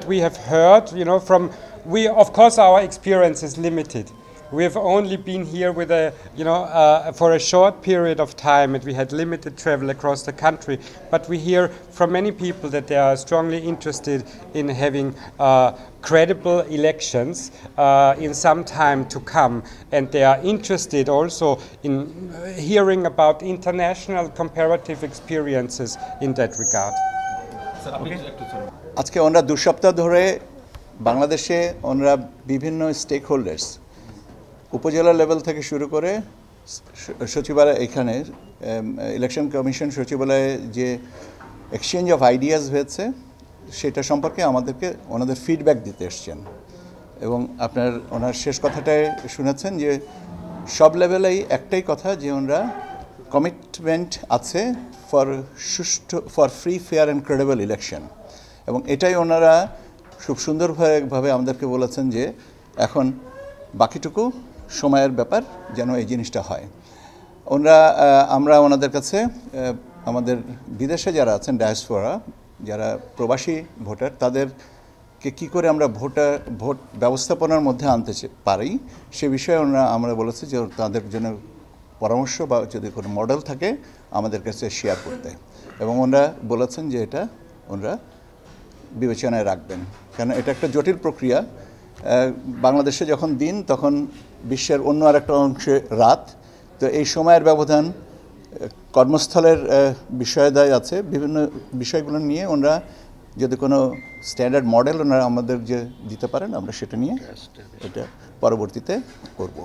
we have heard, from of course our experience is limited. We have only been here with for a short period of time, and we had limited travel across the country. But we hear from many people that they are strongly interested in having credible elections in some time to come, and they are interested also in hearing about international comparative experiences in that regard. আজকে আমরা 2 সপ্তাহ ধরে বাংলাদেশে আমরা বিভিন্ন stake holders উপজেলা level থেকে শুরু করে সচিবালয় এখানে ইলেকশন কমিশন সচিবালয়ে যে এক্সচেঞ্জ অফ আইডিয়াস হয়েছে সেটা সম্পর্কে আমাদেরকে ওনাদের ফিডব্যাক দিতে এসেছেন এবং ওনার শেষ কথাটাই শুনেছেন যে সব লেভেলেই একটাই কথা যে ওনারা কমিটমেন্ট আছে for free fair and credible election এবং এটাই ওনারা খুব সুন্দরভাবে আমাদেরকে বলেছেন যে এখন বাকিটুকু সময়ের ব্যাপার যেন এই জিনিসটা হয় আমরা ওনাদের কাছে আমাদের বিদেশে যারা আছেন ডায়াসপোরা যারা প্রবাসী ভোটার তাদেরকে কী করে আমরা ভোট ব্যবস্থাপনার মধ্যে আনতে পারি সে বিষয়ে আমরা বলেছি যে তাদের জন্য পরামর্শ বা যদি কোনো মডেল থাকে আমাদের কাছে শেয়ার করতে এবং ওনারা বলেছেন যে এটা ওনারা বিবেচনায় রাখবেন কারণ এটা একটা জটিল প্রক্রিয়া বাংলাদেশে যখন দিন তখন বিশ্বের অন্য আরেকটা অংশে রাত তো এই সময়ের ব্যবধান কর্মস্থলের বিষয়দায় আছে বিভিন্ন বিষয়গুলো নিয়ে ওনারা যদি কোনো স্ট্যান্ডার্ড মডেল ওনারা আমাদের যে দিতে পারেন আমরা সেটা নিয়ে এটা পরবর্তীতে করব